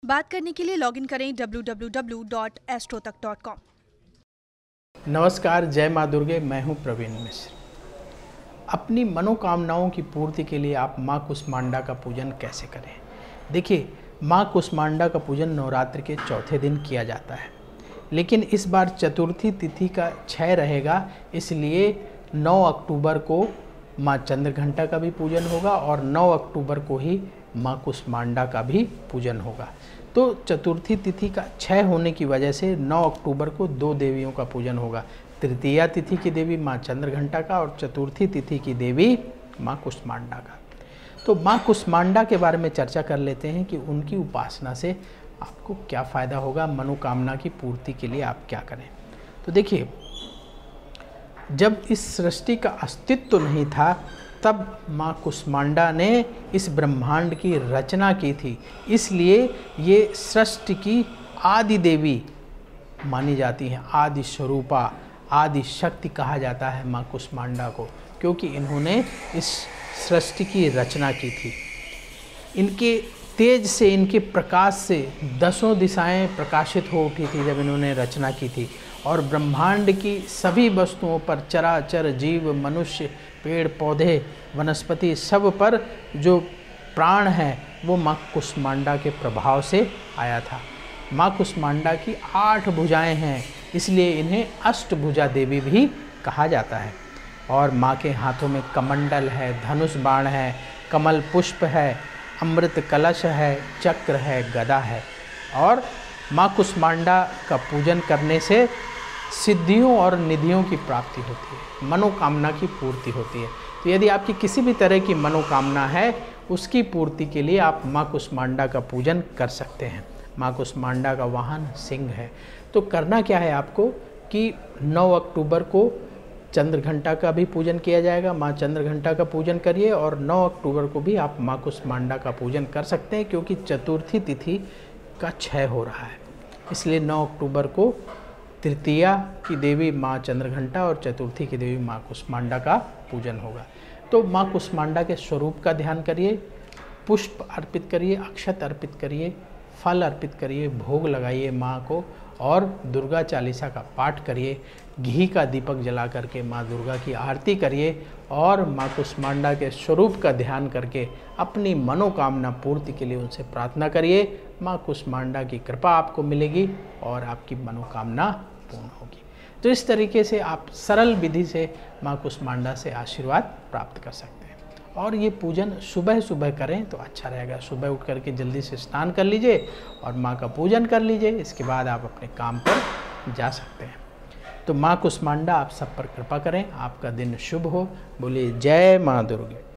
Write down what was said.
बात करने के लिए लॉगिन करें www.astrotak.com। नमस्कार, जय माँ दुर्गे। मैं हूँ प्रवीण मिश्र। अपनी मनोकामनाओं की पूर्ति के लिए आप माँ कुष्मांडा का पूजन कैसे करें? देखिए, माँ कुष्मांडा का पूजन नवरात्र के चौथे दिन किया जाता है, लेकिन इस बार चतुर्थी तिथि का क्षय रहेगा, इसलिए 9 अक्टूबर को माँ चंद्रघंटा का भी पूजन होगा और 9 अक्टूबर को ही माँ कुष्मांडा का भी पूजन होगा। तो चतुर्थी तिथि का क्षय होने की वजह से 9 अक्टूबर को 2 देवियों का पूजन होगा। तृतीया तिथि की देवी माँ चंद्रघंटा का और चतुर्थी तिथि की देवी माँ कुष्मांडा का। तो माँ कुष्मांडा के बारे में चर्चा कर लेते हैं कि उनकी उपासना से आपको क्या फ़ायदा होगा, मनोकामना की पूर्ति के लिए आप क्या करें। तो देखिए, जब इस सृष्टि का अस्तित्व नहीं था तब माँ कुष्मांडा ने इस ब्रह्मांड की रचना की थी, इसलिए ये सृष्टि की आदि देवी मानी जाती हैं। आदि स्वरूपा, आदि शक्ति कहा जाता है माँ कुष्मांडा को, क्योंकि इन्होंने इस सृष्टि की रचना की थी। इनके तेज से, इनके प्रकाश से 10 दिशाएं प्रकाशित हो उठी थी जब इन्होंने रचना की थी, और ब्रह्मांड की सभी वस्तुओं पर, चराचर जीव, मनुष्य, पेड़ पौधे, वनस्पति, सब पर जो प्राण है वो माँ कुष्मांडा के प्रभाव से आया था। माँ कुष्मांडा की 8 भुजाएं हैं, इसलिए इन्हें अष्टभुजा देवी भी कहा जाता है। और माँ के हाथों में कमंडल है, धनुष बाण है, कमल पुष्प है, अमृत कलश है, चक्र है, गदा है। और माँ कुष्मांडा का पूजन करने से सिद्धियों और निधियों की प्राप्ति होती है, मनोकामना की पूर्ति होती है। तो यदि आपकी किसी भी तरह की मनोकामना है, उसकी पूर्ति के लिए आप माँ कुष्मांडा का पूजन कर सकते हैं। माँ कुष्मांडा का वाहन सिंह है। तो करना क्या है आपको कि 9 अक्टूबर को चंद्रघंटा का भी पूजन किया जाएगा। माँ चंद्रघंटा का पूजन करिए, और 9 अक्टूबर को भी आप माँ कुष्मांडा का पूजन कर सकते हैं, क्योंकि चतुर्थी तिथि का क्षय हो रहा है, इसलिए 9 अक्टूबर को तृतीया की देवी माँ चंद्रघंटा और चतुर्थी की देवी माँ कुष्मांडा का पूजन होगा। तो माँ कुष्मांडा के स्वरूप का ध्यान करिए, पुष्प अर्पित करिए, अक्षत अर्पित करिए, फल अर्पित करिए, भोग लगाइए माँ को, और दुर्गा चालीसा का पाठ करिए, घी का दीपक जला करके माँ दुर्गा की आरती करिए, और माँ कुष्मांडा के स्वरूप का ध्यान करके अपनी मनोकामना पूर्ति के लिए उनसे प्रार्थना करिए। माँ कुष्मांडा की कृपा आपको मिलेगी और आपकी मनोकामना पूर्ण होगी। तो इस तरीके से आप सरल विधि से माँ कुष्मांडा से आशीर्वाद प्राप्त कर सकते हैं। और ये पूजन सुबह सुबह करें तो अच्छा रहेगा। सुबह उठ करके जल्दी से स्नान कर लीजिए और माँ का पूजन कर लीजिए, इसके बाद आप अपने काम पर जा सकते हैं। तो माँ कुष्मांडा आप सब पर कृपा करें, आपका दिन शुभ हो। बोलिए जय माँ दुर्गे।